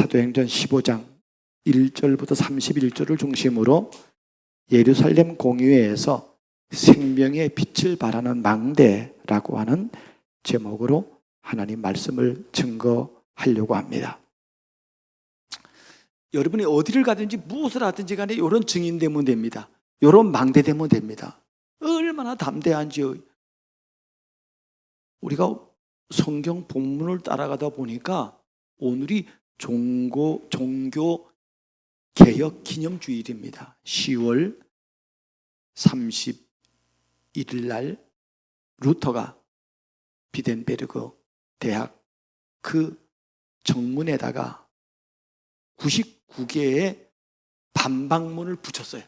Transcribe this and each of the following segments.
사도행전 15장 1절부터 31절을 중심으로 예루살렘 공의회에서 생명의 빛을 발하는 망대라고 하는 제목으로 하나님 말씀을 증거하려고 합니다. 여러분이 어디를 가든지 무엇을 하든지 간에 이런 증인 되면 됩니다. 이런 망대 되면 됩니다. 얼마나 담대한지요. 우리가 성경 본문을 따라가다 보니까 오늘이 종교 개혁 기념주일입니다. 10월 31일 날 루터가 비덴베르그 대학 그 정문에다가 99개의 반박문을 붙였어요.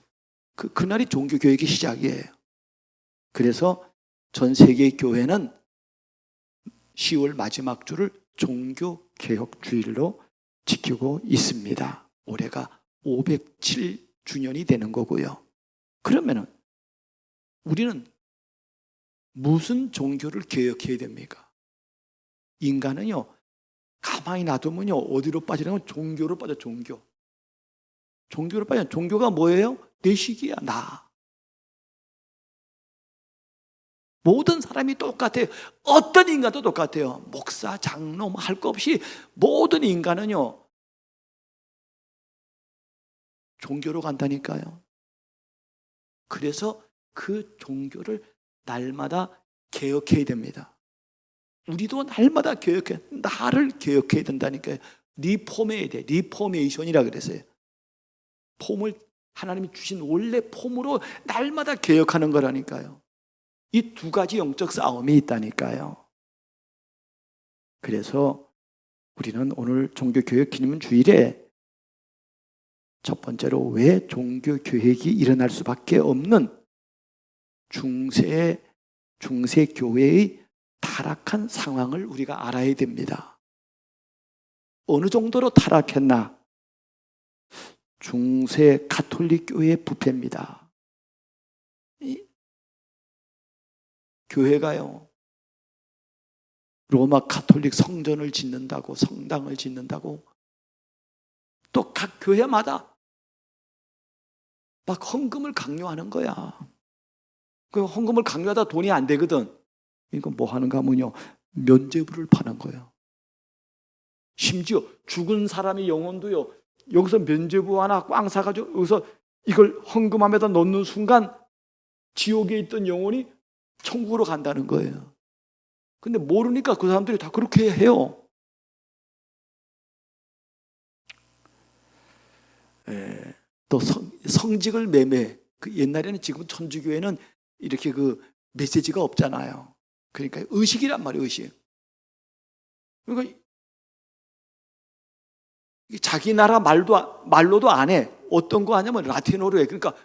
그날이 종교개혁의 시작이에요. 그래서 전 세계 교회는 10월 마지막 주를 종교개혁주일로 지키고 있습니다. 올해가 507주년이 되는 거고요. 그러면은 우리는 무슨 종교를 개혁해야 됩니까? 인간은요, 가만히 놔두면요, 어디로 빠지냐면 종교로 빠져, 종교로 빠져. 종교가 뭐예요? 내 식이야, 나. 모든 사람이 똑같아요. 어떤 인간도 똑같아요. 목사, 장로, 할 거 없이 모든 인간은요, 종교로 간다니까요. 그래서 그 종교를 날마다 개혁해야 됩니다. 우리도 날마다 나를 개혁해야 된다니까요. 리폼해야 돼. 리포메이션이라 그랬어요. 폼을 하나님이 주신 원래 폼으로 날마다 개혁하는 거라니까요. 이 두 가지 영적 싸움이 있다니까요. 그래서 우리는 오늘 종교개혁 기념주일에 첫 번째로 왜 종교개혁이 일어날 수밖에 없는 중세 교회의 타락한 상황을 우리가 알아야 됩니다. 어느 정도로 타락했나? 중세 가톨릭 교회의 부패입니다. 교회가요, 로마 가톨릭 성전을 짓는다고, 성당을 짓는다고, 또 각 교회마다 막 헌금을 강요하는 거야. 그 헌금을 강요하다 돈이 안 되거든. 이거 뭐 하는가 하면요, 면죄부를 파는 거예요. 심지어 죽은 사람의 영혼도요, 여기서 면죄부 하나 꽝 사가지고 여기서 이걸 헌금함에다 넣는 순간 지옥에 있던 영혼이 천국으로 간다는 거예요. 근데 모르니까 그 사람들이 다 그렇게 해요. 또 성직을 매매. 옛날에는, 지금 천주교회는 이렇게 그 메시지가 없잖아요. 그러니까 의식이란 말이에요, 의식. 그러니까 자기 나라 말로도 안 해. 어떤 거 하냐면 라틴어로 해. 그러니까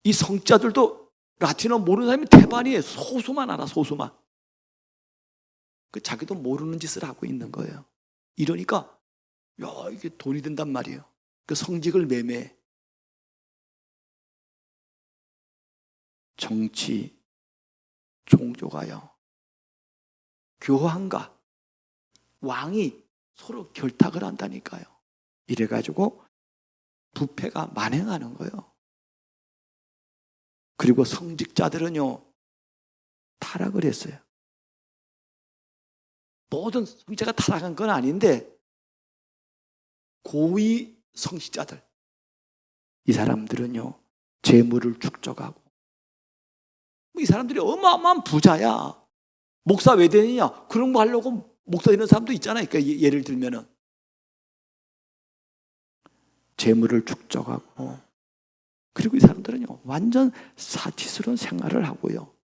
이 성자들도 라틴어 모르는 사람이 대반이에요. 소수만 알아, 소수만. 자기도 모르는 짓을 하고 있는 거예요. 이러니까 야, 이게 돈이 든단 말이에요. 그 성직을 매매해. 정치, 종교가요, 교황과 왕이 서로 결탁을 한다니까요. 이래가지고 부패가 만행하는 거예요. 그리고 성직자들은요, 타락을 했어요. 모든 성직자가 타락한 건 아닌데, 고위 성직자들, 이 사람들은요, 재물을 축적하고, 이 사람들이 어마어마한 부자야. 목사 왜 되느냐? 그런 거 하려고 목사 되는 사람도 있잖아요. 그러니까 예를 들면은 재물을 축적하고, 그리고 이 사람들은요, 완전 사치스러운 생활을 하고요.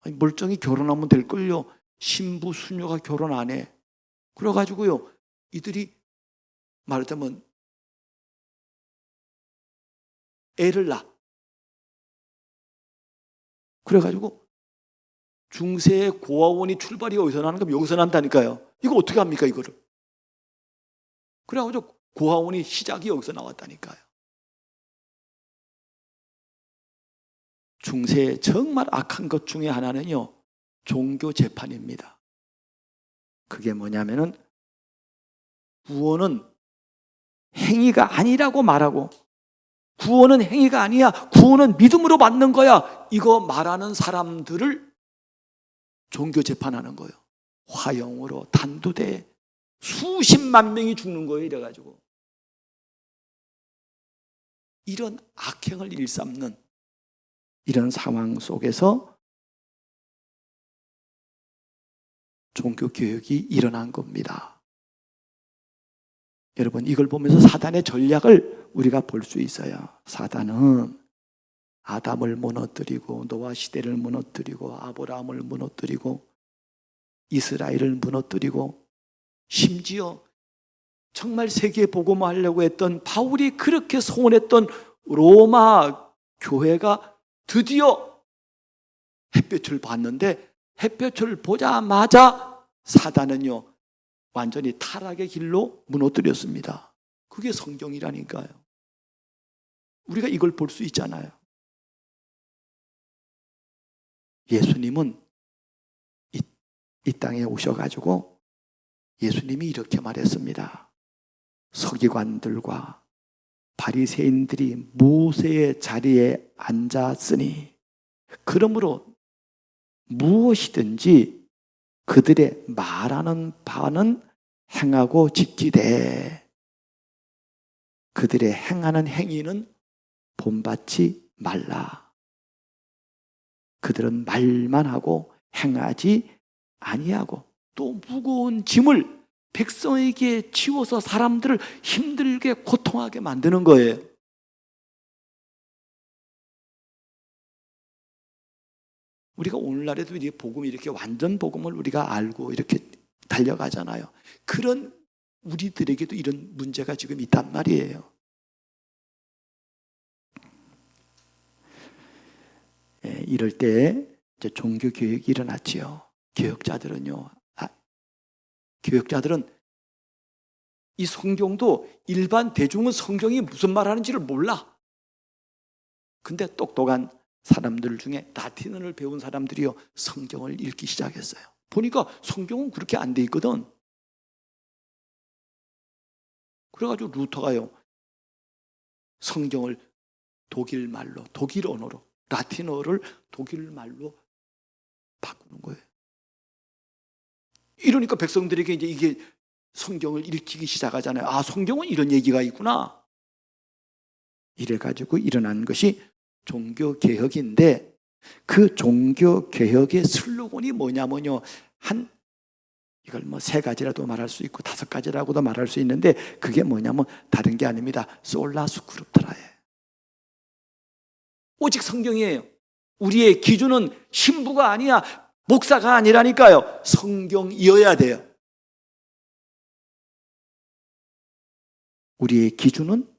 아니, 멀쩡히 결혼하면 될걸요. 신부, 수녀가 결혼 안 해. 그래가지고요, 이들이 말하자면 애를 낳아. 그래가지고 중세의 고아원이 출발이 어디서 나는 거면 여기서 난다니까요. 이거 어떻게 합니까, 이거를? 그래가지고 고아원이 시작이 여기서 나왔다니까요. 중세의 정말 악한 것 중에 하나는요, 종교 재판입니다. 그게 뭐냐면은 구원은 행위가 아니라고 말하고, 구원은 행위가 아니야, 구원은 믿음으로 받는 거야, 이거 말하는 사람들을 종교 재판하는 거예요. 화형으로 단두대 수십만 명이 죽는 거예요. 이래가지고 이런 악행을 일삼는 이런 상황 속에서 종교개혁이 일어난 겁니다. 여러분, 이걸 보면서 사단의 전략을 우리가 볼 수 있어요. 사단은 아담을 무너뜨리고 노아 시대를 무너뜨리고 아브라함을 무너뜨리고 이스라엘을 무너뜨리고 심지어 정말 세계 복음화하려고 했던 바울이 그렇게 소원했던 로마 교회가 드디어 햇볕을 봤는데, 햇볕을 보자마자 사단은요 완전히 타락의 길로 무너뜨렸습니다. 그게 성경이라니까요. 우리가 이걸 볼 수 있잖아요. 예수님은 이 땅에 오셔가지고 예수님이 이렇게 말했습니다. 서기관들과 바리새인들이 모세의 자리에 앉았으니 그러므로 무엇이든지 그들의 말하는 바는 행하고 지키되 그들의 행하는 행위는 본받지 말라. 그들은 말만 하고 행하지 아니하고 또 무거운 짐을 백성에게 치워서 사람들을 힘들게 고통하게 만드는 거예요. 우리가 오늘날에도 이 복음이 이렇게 완전 복음을 우리가 알고 이렇게 달려가잖아요. 그런 우리들에게도 이런 문제가 지금 있단 말이에요. 이럴 때 이제 종교 교육이 일어났지요. 교역자들은 이 성경도 일반 대중은 성경이 무슨 말하는지를 몰라. 근데 똑똑한 사람들 중에 라틴어를 배운 사람들이요 성경을 읽기 시작했어요. 보니까 성경은 그렇게 안 돼 있거든. 그래가지고 루터가요 성경을 독일 말로, 독일 언어로, 라틴어를 독일 말로 바꾸는 거예요. 이러니까 백성들에게 이제 이게 성경을 읽히기 시작하잖아요. 아, 성경은 이런 얘기가 있구나. 이래가지고 일어난 것이 종교개혁인데, 그 종교개혁의 슬로건이 뭐냐면요, 이걸 뭐 3가지라도 말할 수 있고 5가지라고도 말할 수 있는데, 그게 뭐냐면 다른 게 아닙니다. 솔라 스크립트라예요. 오직 성경이에요. 우리의 기준은 신부가 아니야, 목사가 아니라니까요. 성경이어야 돼요. 우리의 기준은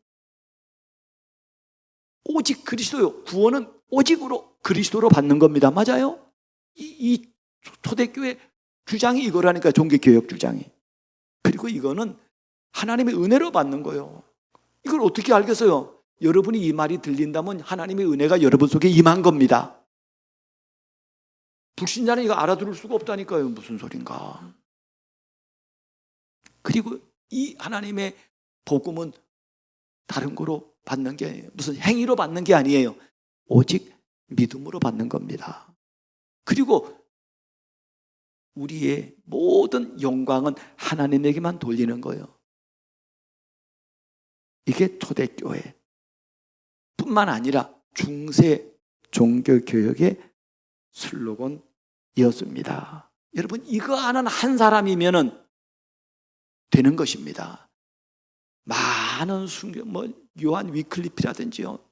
오직 그리스도요. 구원은 오직으로 그리스도로 받는 겁니다. 맞아요? 이 초대교회 주장이 이거라니까, 종교개혁 주장이. 그리고 이거는 하나님의 은혜로 받는 거예요. 이걸 어떻게 알겠어요? 여러분이 이 말이 들린다면 하나님의 은혜가 여러분 속에 임한 겁니다. 불신자는 이거 알아들을 수가 없다니까요. 무슨 소린가. 그리고 이 하나님의 복음은 다른 거로 받는 게 아니에요. 무슨 행위로 받는 게 아니에요. 오직 믿음으로 받는 겁니다. 그리고 우리의 모든 영광은 하나님에게만 돌리는 거예요. 이게 초대교회 뿐만 아니라 중세 종교교역의 슬로건이었습니다. 여러분, 이거 아는 한 사람이면 되는 것입니다. 많은 요한 위클리프라든지요,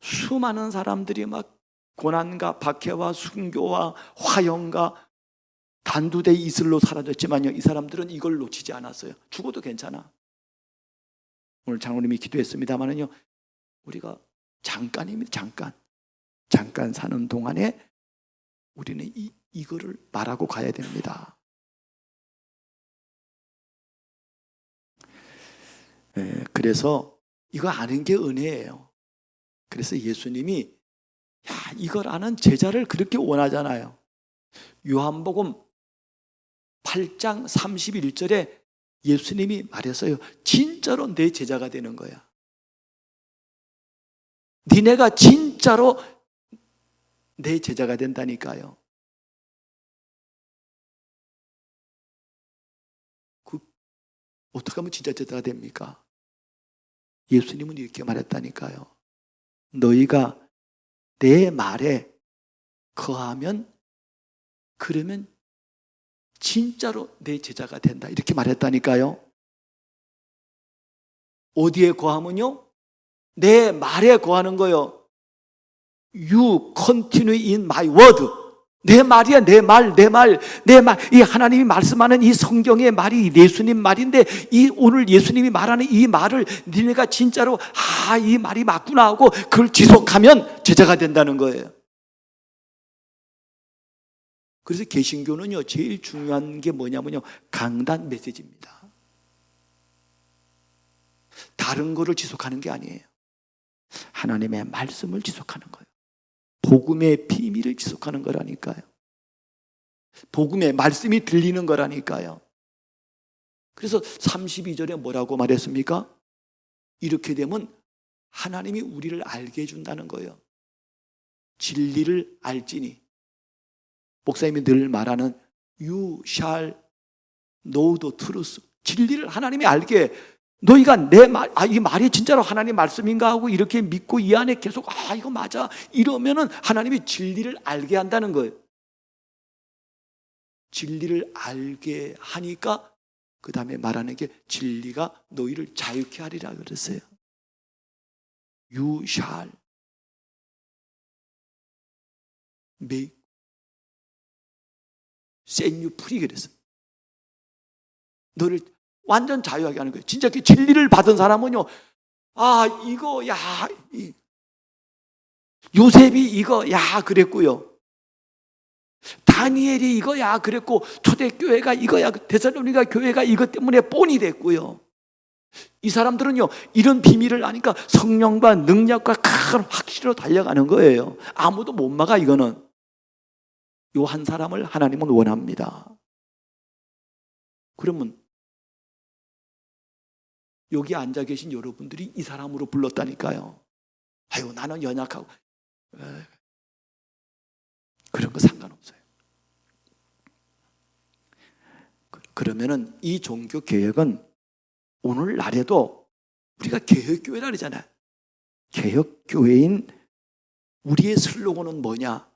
수많은 사람들이 막 고난과 박해와 순교와 화형과 단두대 이슬로 사라졌지만요, 이 사람들은 이걸 놓치지 않았어요. 죽어도 괜찮아. 오늘 장로님이 기도했습니다만은요, 우리가 잠깐 사는 동안에 우리는 이거를 말하고 가야 됩니다. 그래서 이거 아는 게 은혜예요. 그래서 예수님이 이걸 아는 제자를 그렇게 원하잖아요. 요한복음 8장 31절에 예수님이 말했어요. 진짜로 내 제자가 되는 거야. 니네가 진짜로 내 제자가 된다니까요. 어떻게 하면 진짜 제자가 됩니까? 예수님은 이렇게 말했다니까요. 너희가 내 말에 거하면, 그러면 진짜로 내 제자가 된다. 이렇게 말했다니까요. 어디에 거하면요? 내 말에 거하는 거요. You continue in my word. 내 말이야, 내 말. 이 하나님이 말씀하는 이 성경의 말이 예수님 말인데, 이 오늘 예수님이 말하는 이 말을 니네가 진짜로 이 말이 맞구나 하고 그걸 지속하면 제자가 된다는 거예요. 그래서 개신교는요, 제일 중요한 게 뭐냐면요, 강단 메시지입니다. 다른 거를 지속하는 게 아니에요. 하나님의 말씀을 지속하는 거예요. 복음의 비밀을 지속하는 거라니까요. 복음의 말씀이 들리는 거라니까요. 그래서 32절에 뭐라고 말했습니까? 이렇게 되면 하나님이 우리를 알게 해준다는 거예요. 진리를 알지니. 목사님이 늘 말하는 You shall know the truth. 진리를 하나님이 알게, 너희가 내 말, 이 말이 진짜로 하나님 말씀인가 하고 이렇게 믿고 이 안에 계속 이거 맞아 이러면은 하나님이 진리를 알게 한다는 거예요. 진리를 알게 하니까 그 다음에 말하는 게 진리가 너희를 자유케 하리라 그랬어요. You shall make set you free 그랬어요. 너를 완전 자유하게 하는 거예요. 진짜 그 진리를 받은 사람은요, 이거, 요셉이 이거, 그랬고요. 다니엘이 이거, 그랬고, 초대교회가 이거야, 데살로니가 교회가 이것 때문에 본이 됐고요. 이 사람들은요, 이런 비밀을 아니까 성령과 능력과 큰 확신으로 달려가는 거예요. 아무도 못 막아, 이거는. 요 한 사람을 하나님은 원합니다. 그러면 여기 앉아 계신 여러분들이 이 사람으로 불렀다니까요. 나는 연약하고. 그런 거 상관없어요. 그러면은 이 종교 개혁은 오늘날에도 우리가 개혁교회라 그러잖아요. 개혁교회인 우리의 슬로건은 뭐냐?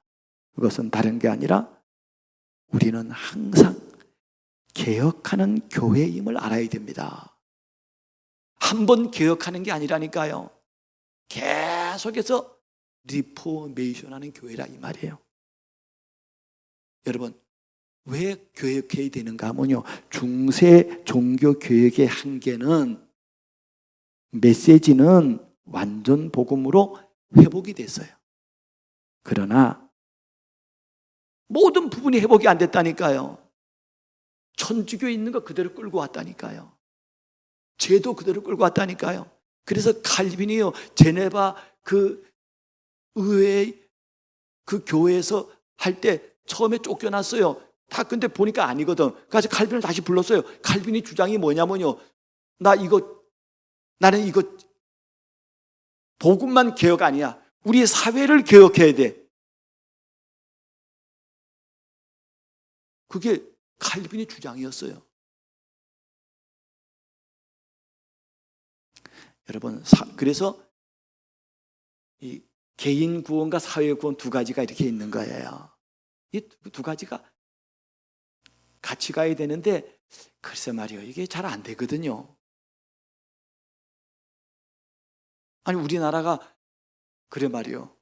그것은 다른 게 아니라 우리는 항상 개혁하는 교회임을 알아야 됩니다. 한 번 개혁하는 게 아니라니까요. 계속해서 리포메이션하는 교회라 이 말이에요. 여러분, 왜 개혁해야 되는가 하면요, 중세 종교 개혁의 한계는 메시지는 완전 복음으로 회복이 됐어요. 그러나 모든 부분이 회복이 안 됐다니까요. 천주교에 있는 거 그대로 끌고 왔다니까요. 제도 그대로 끌고 왔다니까요. 그래서 칼빈이요, 제네바 그 의회 그 교회에서 할 때 처음에 쫓겨났어요. 다 근데 보니까 아니거든. 그래서 칼빈을 다시 불렀어요. 칼빈이 주장이 뭐냐면요, 나는 이거 복음만 개혁 아니야. 우리 사회를 개혁해야 돼. 그게 칼빈의 주장이었어요. 여러분, 그래서 이 개인 구원과 사회 구원 두 가지가 이렇게 있는 거예요. 이 두 가지가 같이 가야 되는데 글쎄 말이요, 이게 잘 안 되거든요. 아니 우리나라가 그래 말이요,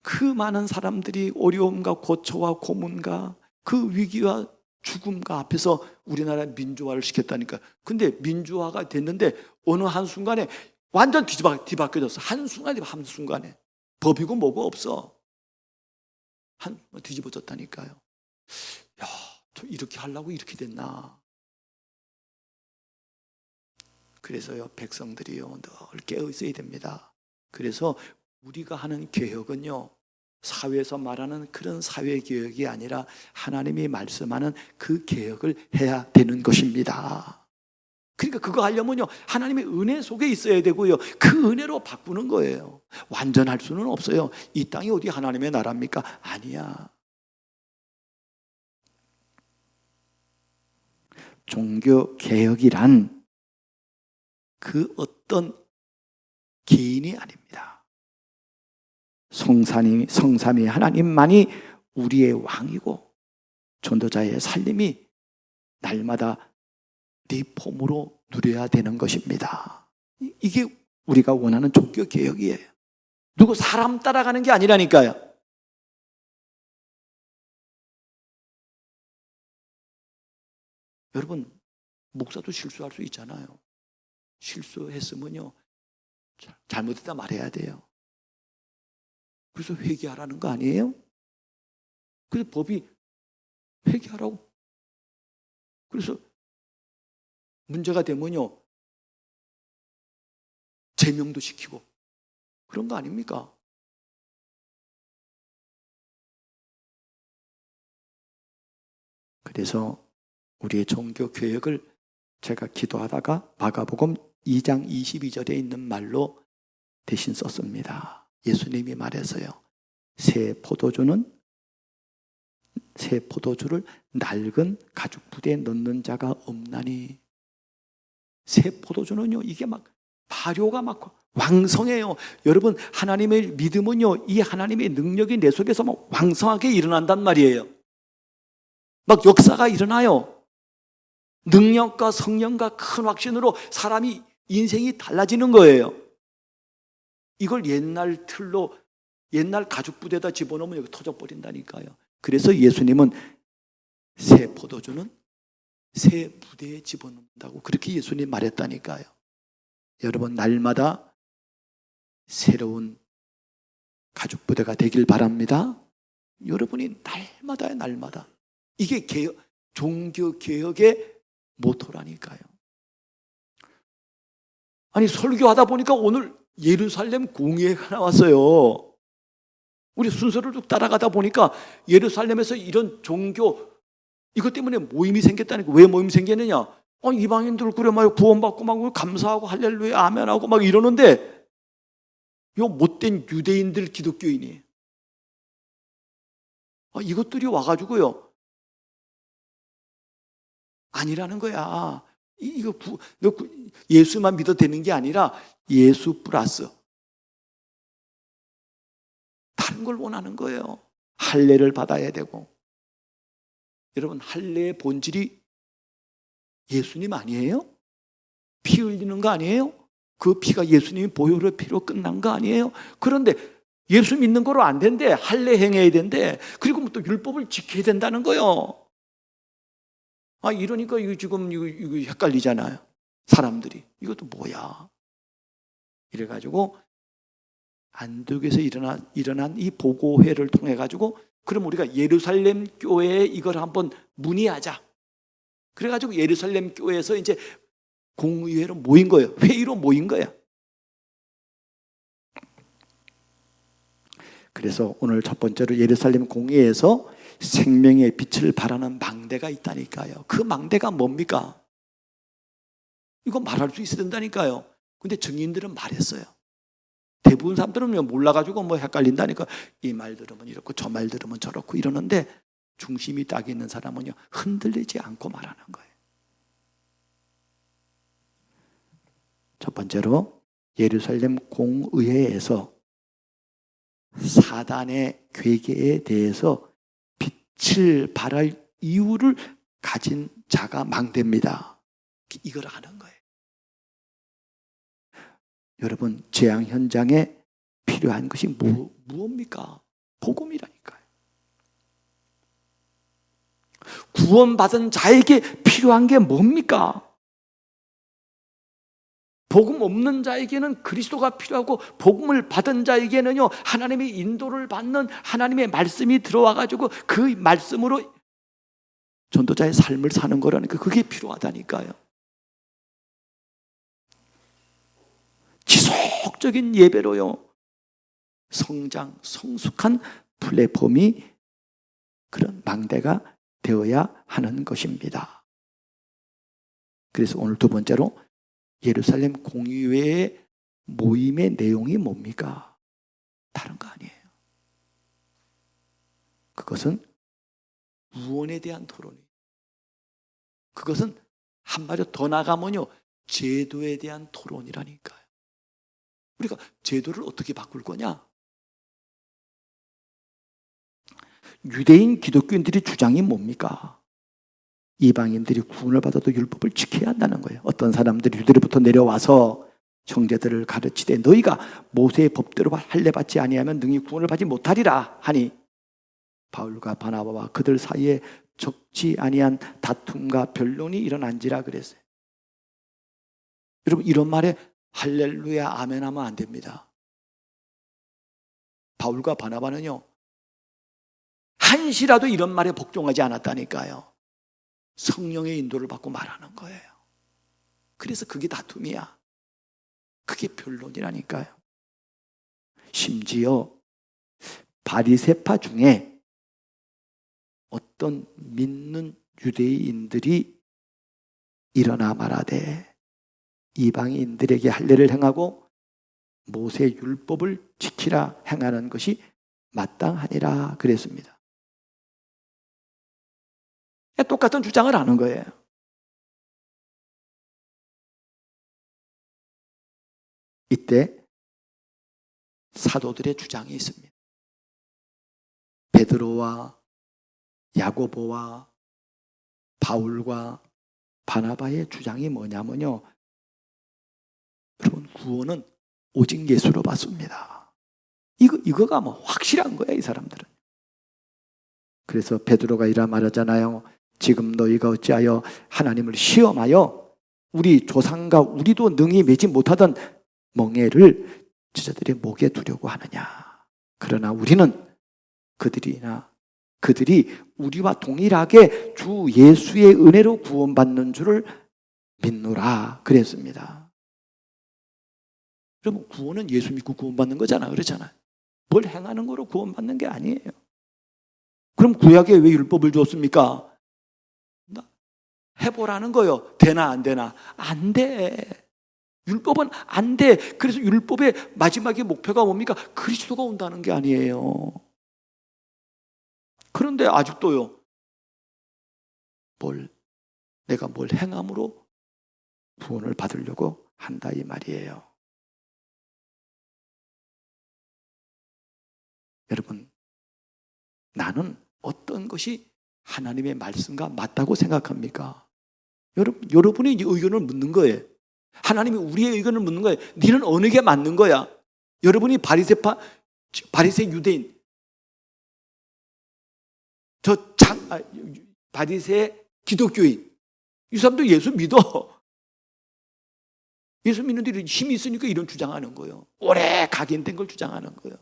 그 많은 사람들이 어려움과 고초와 고문과 그 위기와 죽음과 앞에서 우리나라 민주화를 시켰다니까. 근데 민주화가 됐는데 어느 한순간에 완전 뒤바뀌어졌어. 한순간에 법이고 뭐고 없어. 뒤집어졌다니까요. 야, 저 이렇게 하려고 이렇게 됐나. 그래서요, 백성들이요, 늘 깨어 있어야 됩니다. 그래서 우리가 하는 개혁은요, 사회에서 말하는 그런 사회 개혁이 아니라 하나님이 말씀하는 그 개혁을 해야 되는 것입니다. 그러니까 그거 하려면요, 하나님의 은혜 속에 있어야 되고요, 그 은혜로 바꾸는 거예요. 완전할 수는 없어요. 이 땅이 어디 하나님의 나라입니까? 아니야. 종교 개혁이란 그 어떤 개인이 아닙니다. 성삼위 하나님만이 우리의 왕이고 전도자의 살림이 날마다 리폼으로 누려야 되는 것입니다. 이게 우리가 원하는 종교 개혁이에요. 누구 사람 따라가는 게 아니라니까요. 여러분, 목사도 실수할 수 있잖아요. 실수했으면요, 잘못했다 말해야 돼요. 그래서 회개하라는 거 아니에요? 그래서 법이 회개하라고. 그래서 문제가 되면요, 제명도 시키고 그런 거 아닙니까? 그래서 우리의 종교 개혁을 제가 기도하다가 마가복음 2장 22절에 있는 말로 대신 썼습니다. 예수님이 말해서요, 새 포도주를 낡은 가죽 부대에 넣는 자가 없나니. 새 포도주는요, 이게 막 발효가 막 왕성해요. 여러분, 하나님의 믿음은요, 이 하나님의 능력이 내 속에서 막 왕성하게 일어난단 말이에요. 막 역사가 일어나요. 능력과 성령과 큰 확신으로 사람이 인생이 달라지는 거예요. 이걸 옛날 틀로, 옛날 가죽 부대에다 집어넣으면 여기 터져버린다니까요. 그래서 예수님은 새 포도주는 새 부대에 집어넣는다고 그렇게 예수님 말했다니까요. 여러분, 날마다 새로운 가죽 부대가 되길 바랍니다. 여러분이 날마다 이게 종교 개혁의 모토라니까요. 아니, 설교하다 보니까 오늘 예루살렘 공회가 나왔어요. 우리 순서를 쭉 따라가다 보니까 예루살렘에서 이런 종교, 이것 때문에 모임이 생겼다니까. 왜 모임이 생기느냐? 이방인들 그래 막 구원받고 막 감사하고 할렐루야 아멘하고 막 이러는데, 요 못된 유대인들 기독교인이 이것들이 와가지고요, 아니라는 거야. 이거 예수만 믿어도 되는 게 아니라 예수 플러스 다른 걸 원하는 거예요. 할례를 받아야 되고. 여러분, 할례의 본질이 예수님 아니에요? 피 흘리는 거 아니에요? 그 피가 예수님이 보혈의 피로 끝난 거 아니에요? 그런데 예수 믿는 거로 안 된대. 할례 행해야 된대. 그리고 또 율법을 지켜야 된다는 거예요. 이러니까 이거 지금 이거 헷갈리잖아요. 사람들이. 이것도 뭐야? 이래가지고 안디옥에서 일어난 이 보고회를 통해 가지고, 그럼 우리가 예루살렘 교회에 이걸 한번 문의하자. 그래가지고 예루살렘 교회에서 이제 공의회로 모인 거예요. 회의로 모인 거예요. 그래서 오늘 첫 번째로 예루살렘 공의회에서 생명의 빛을 발하는 망대가 있다니까요. 그 망대가 뭡니까? 이거 말할 수 있어야 된다니까요. 근데 증인들은 말했어요. 대부분 사람들은 몰라가지고 헷갈린다니까. 이 말 들으면 이렇고 저 말 들으면 저렇고 이러는데, 중심이 딱 있는 사람은요, 흔들리지 않고 말하는 거예요. 첫 번째로 예루살렘 공의회에서 사단의 괴계에 대해서 빛을 발할 이유를 가진 자가 망대입니다. 이걸 아는 거예요. 여러분, 재앙 현장에 필요한 것이 무엇입니까? 복음이라니까요. 구원받은 자에게 필요한 게 뭡니까? 복음 없는 자에게는 그리스도가 필요하고, 복음을 받은 자에게는요, 하나님의 인도를 받는 하나님의 말씀이 들어와가지고 그 말씀으로 전도자의 삶을 사는 거라니까. 그게 필요하다니까요. 지속적인 예배로요, 성장, 성숙한 플랫폼이, 그런 망대가 되어야 하는 것입니다. 그래서 오늘 두 번째로 예루살렘 공의회의 모임의 내용이 뭡니까? 다른 거 아니에요. 그것은 구원에 대한 토론이에요. 그것은 한마디로 더 나가면요, 제도에 대한 토론이라니까요. 우리가 제도를 어떻게 바꿀 거냐? 유대인 기독교인들의 주장이 뭡니까? 이방인들이 구원을 받아도 율법을 지켜야 한다는 거예요. 어떤 사람들이 유대로부터 내려와서 형제들을 가르치되 너희가 모세의 법대로 할례 받지 아니하면 능히 구원을 받지 못하리라 하니 바울과 바나바와 그들 사이에 적지 아니한 다툼과 변론이 일어난지라 그랬어요. 여러분, 이런 말에 할렐루야 아멘 하면 안 됩니다. 바울과 바나바는요, 한시라도 이런 말에 복종하지 않았다니까요. 성령의 인도를 받고 말하는 거예요. 그래서 그게 다툼이야. 그게 변론이라니까요. 심지어 바리새파 중에 어떤 믿는 유대인들이 일어나 말하되 이방인들에게 할례를 행하고 모세 율법을 지키라 행하는 것이 마땅하니라 그랬습니다. 똑같은 주장을 하는 거예요. 이때 사도들의 주장이 있습니다. 베드로와 야고보와 바울과 바나바의 주장이 뭐냐면요, 여러분, 구원은 오직 예수로 받습니다. 이거가 뭐 확실한 거예요, 이 사람들은. 그래서 베드로가 이라 말하잖아요. 지금 너희가 어찌하여 하나님을 시험하여 우리 조상과 우리도 능히 매지 못하던 멍에를 저자들의 목에 두려고 하느냐. 그러나 우리는 그들이 우리와 동일하게 주 예수의 은혜로 구원받는 줄을 믿노라 그랬습니다. 그러면 구원은 예수 믿고 구원받는 거잖아, 그렇잖아요. 뭘 행하는 거로 구원받는 게 아니에요. 그럼 구약에 왜 율법을 줬습니까? 해보라는 거요. 되나 안 되나? 안 돼. 율법은 안 돼. 그래서 율법의 마지막의 목표가 뭡니까? 그리스도가 온다는 게 아니에요. 그런데 아직도요, 내가 뭘 행함으로 구원을 받으려고 한다 이 말이에요. 여러분, 나는 어떤 것이 하나님의 말씀과 맞다고 생각합니까? 여러분이 이제 의견을 묻는 거예요. 하나님이 우리의 의견을 묻는 거예요. 너는 어느 게 맞는 거야? 여러분이 바리새 유대인, 바리새 기독교인, 이 사람도 예수 믿어. 예수 믿는 데는 힘이 있으니까 이런 주장하는 거예요. 오래 각인된 걸 주장하는 거예요.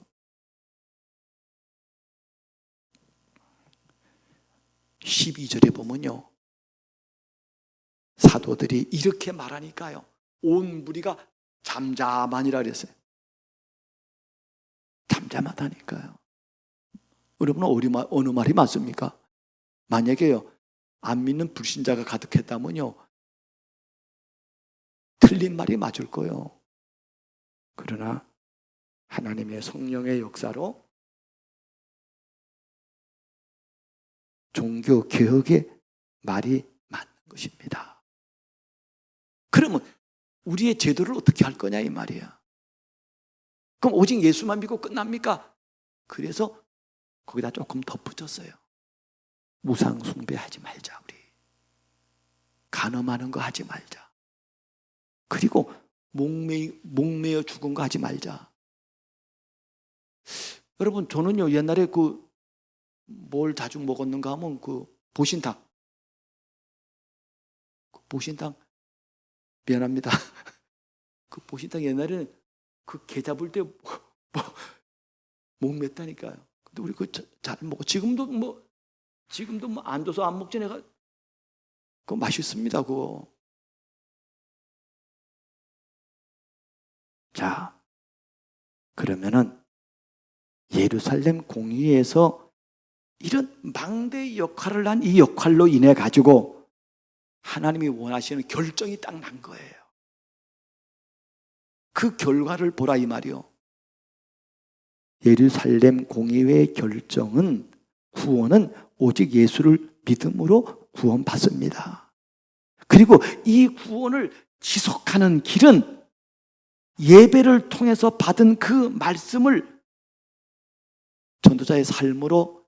(12절에) 보면요, 사도들이 이렇게 말하니까요, 온 무리가 잠잠하니라 그랬어요. 잠잠하다니까요. 여러분은 어느 말이 맞습니까? 만약에요, 안 믿는 불신자가 가득했다면요, 틀린 말이 맞을 거예요. 그러나 하나님의 성령의 역사로 종교 개혁의 말이 맞는 것입니다. 그러면 우리의 제도를 어떻게 할 거냐 이 말이야. 그럼 오직 예수만 믿고 끝납니까? 그래서 거기다 조금 덧붙였어요. 우상 숭배하지 말자, 우리. 간음하는 거 하지 말자. 그리고 목매여 죽은 거 하지 말자. 여러분, 저는요, 옛날에 뭘 자주 먹었는가 하면 보신탕. 보신탕, 미안합니다. 보신탕 옛날에는 개 잡을 때 목맸다니까요. 근데 우리 잘 먹어. 지금도 안 줘서 안 먹지 내가. 그거 맛있습니다, 그거. 자, 그러면은 예루살렘 공의회에서 이런 망대 역할을 한 이 역할로 인해 가지고 하나님이 원하시는 결정이 딱 난 거예요. 그 결과를 보라 이 말이요. 예루살렘 공의회의 결정은, 구원은 오직 예수를 믿음으로 구원받습니다. 그리고 이 구원을 지속하는 길은 예배를 통해서 받은 그 말씀을 전도자의 삶으로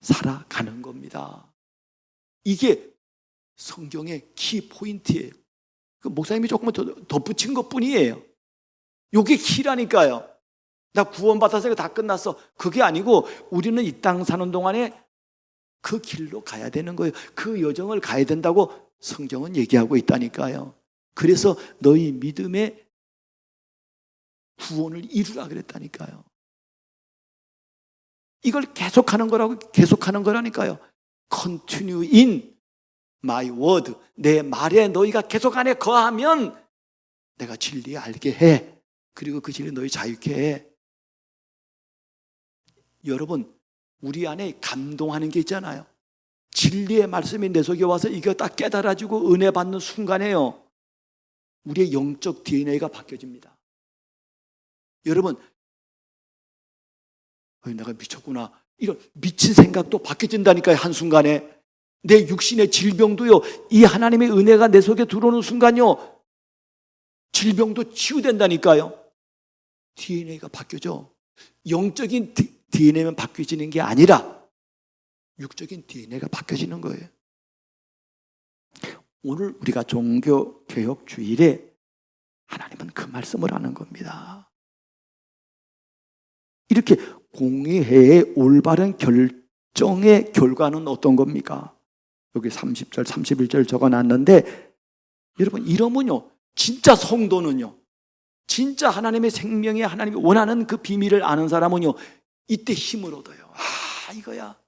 살아가는 겁니다. 이게 성경의 키포인트예요. 그 목사님이 조금만 더 덧붙인 것 뿐이에요. 이게 키라니까요. 나 구원받았으니까 다 끝났어. 그게 아니고 우리는 이 땅 사는 동안에 그 길로 가야 되는 거예요. 그 여정을 가야 된다고 성경은 얘기하고 있다니까요. 그래서 너희 믿음의 구원을 이루라 그랬다니까요. 이걸 계속하는 거라고, 계속하는 거라니까요. Continue in my word. 내 말에 너희가 계속 안에 거하면 내가 진리 알게 해. 그리고 그 진리 너희 자유케 해. 여러분, 우리 안에 감동하는 게 있잖아요. 진리의 말씀이 내 속에 와서 이거 딱 깨달아지고 은혜 받는 순간에요, 우리의 영적 DNA가 바뀌어집니다. 여러분, 내가 미쳤구나, 이런 미친 생각도 바뀌어진다니까요. 한순간에 내 육신의 질병도요, 이 하나님의 은혜가 내 속에 들어오는 순간요, 질병도 치유된다니까요. DNA가 바뀌어져. 영적인 DNA만 바뀌어지는 게 아니라 육적인 DNA가 바뀌어지는 거예요. 오늘 우리가 종교개혁 주일에 하나님은 그 말씀을 하는 겁니다. 이렇게 공의회의 올바른 결정의 결과는 어떤 겁니까? 여기 30절, 31절 적어놨는데, 여러분, 이러면요, 진짜 성도는요, 진짜 하나님의 생명에 하나님이 원하는 그 비밀을 아는 사람은요, 이때 힘을 얻어요. 이거야.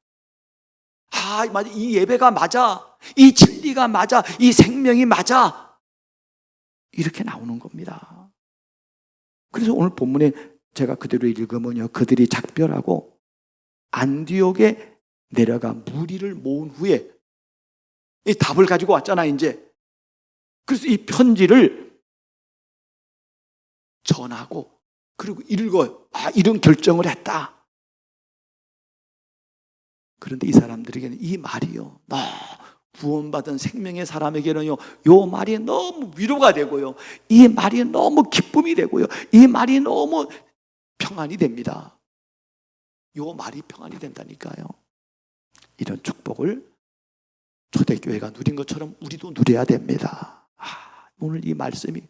맞아. 이 예배가 맞아. 이 진리가 맞아. 이 생명이 맞아. 이렇게 나오는 겁니다. 그래서 오늘 본문에 제가 그대로 읽으면요, 그들이 작별하고 안디옥에 내려가 무리를 모은 후에 이 답을 가지고 왔잖아, 이제. 그래서 이 편지를 전하고, 그리고 읽어요. 이런 결정을 했다. 그런데 이 사람들에게는 이 말이요, 구원받은 생명의 사람에게는요, 이 말이 너무 위로가 되고요, 이 말이 너무 기쁨이 되고요, 이 말이 너무 평안이 됩니다. 이 말이 평안이 된다니까요. 이런 축복을 초대교회가 누린 것처럼 우리도 누려야 됩니다. 오늘 이 말씀이,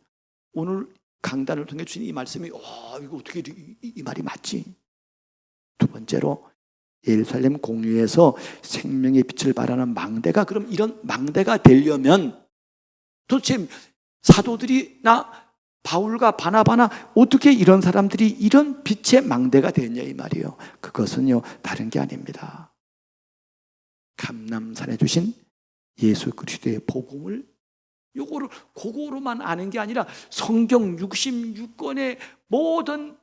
오늘 강단을 통해 주신 이 말씀이, 이거 어떻게 이 말이 맞지? 두 번째로, 예루살렘 공유에서 생명의 빛을 발하는 망대가, 그럼 이런 망대가 되려면 도대체 사도들이나 바울과 바나바나 어떻게 이런 사람들이 이런 빛의 망대가 됐냐 이 말이에요. 그것은요, 다른 게 아닙니다. 감람산에 주신 예수 그리스도의 복음을, 요거를 그거로만 아는 게 아니라 성경 66권의 모든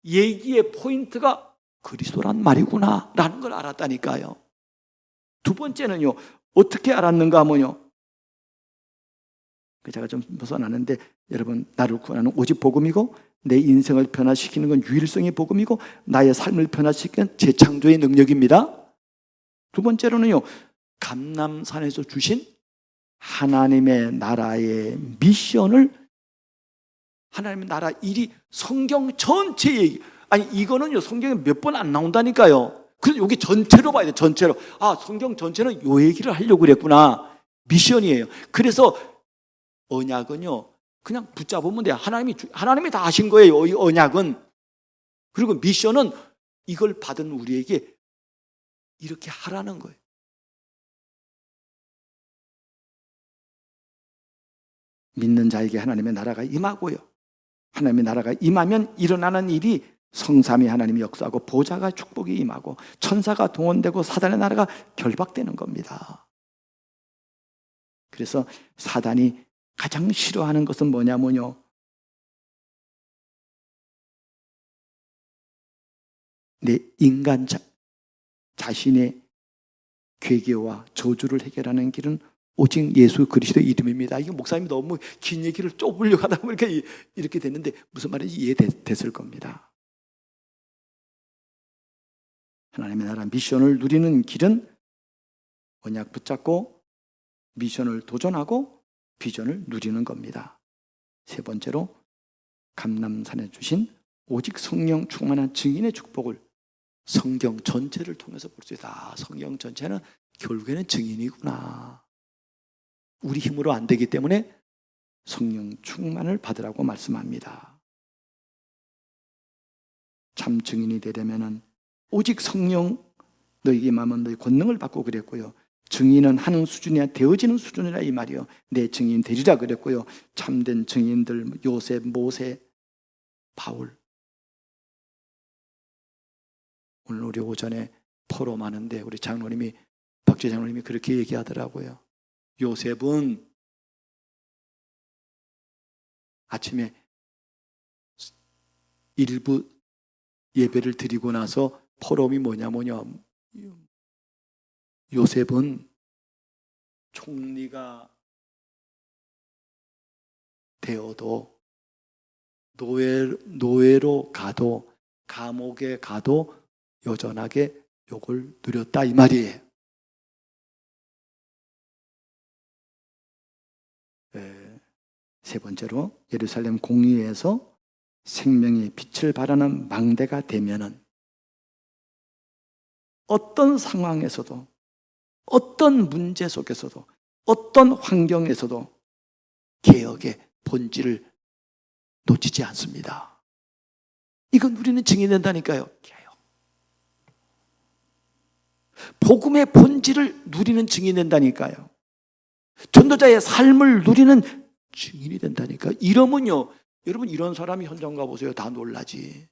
얘기의 포인트가 그리스도란 말이구나 라는 걸 알았다니까요. 두 번째는요, 어떻게 알았는가 하면요, 제가 좀 벗어나는데, 여러분, 나를 구원하는 오직 복음이고 내 인생을 변화시키는 건 유일성의 복음이고 나의 삶을 변화시키는 재창조의 능력입니다. 두 번째로는요, 감람산에서 주신 하나님의 나라의 미션을, 하나님의 나라 일이 성경 전체 얘기, 이거는요, 성경에 몇 번 안 나온다니까요. 그래서 여기 전체로 봐야 돼, 전체로. 성경 전체는 요 얘기를 하려고 그랬구나. 미션이에요. 그래서 언약은요, 그냥 붙잡으면 돼요. 하나님이 다 하신 거예요, 이 언약은. 그리고 미션은 이걸 받은 우리에게 이렇게 하라는 거예요. 믿는 자에게 하나님의 나라가 임하고요, 하나님의 나라가 임하면 일어나는 일이 성삼위 하나님이 역사하고 보좌가 축복이 임하고 천사가 동원되고 사단의 나라가 결박되는 겁니다. 그래서 사단이 가장 싫어하는 것은 뭐냐면요, 내 인간 자신의 괴계와 저주를 해결하는 길은 오직 예수 그리스도의 이름입니다. 이게 목사님이 너무 긴 얘기를 좁으려고 하다 보니까 이렇게 됐는데 무슨 말인지 이해됐을 겁니다. 하나님의 나라 미션을 누리는 길은 언약 붙잡고 미션을 도전하고 비전을 누리는 겁니다. 세 번째로 감람산에 주신 오직 성령 충만한 증인의 축복을 성경 전체를 통해서 볼 수 있다. 성경 전체는 결국에는 증인이구나. 우리 힘으로 안 되기 때문에 성령 충만을 받으라고 말씀합니다. 참 증인이 되려면 오직 성령 너에게 임하면 너희 권능을 받고 그랬고요. 증인은 하는 수준이야 되어지는 수준이라 이 말이요. 내 증인 되리라 그랬고요. 참된 증인들 요셉, 모세, 바울. 오늘 우리 오전에 포럼 하는데 우리 장로님이 박재 장로님이 그렇게 얘기하더라고요. 요셉은 아침에 일부 예배를 드리고 나서 포럼이 뭐냐 요셉은 총리가 되어도 노예로 가도 감옥에 가도 여전하게 욕을 누렸다 이 말이에요. 세 번째로 예루살렘 공의회에서 생명의 빛을 발하는 망대가 되면은 어떤 상황에서도 어떤 문제 속에서도 어떤 환경에서도 개혁의 본질을 놓치지 않습니다. 이건 우리는 증인된다니까요. 개혁. 복음의 본질을 누리는 증인이 된다니까요. 전도자의 삶을 누리는 증인이 된다니까. 이러면요, 여러분 이런 사람이 현장 가보세요. 다 놀라지.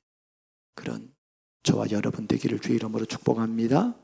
그런 저와 여러분 되기를 주의 이름으로 축복합니다.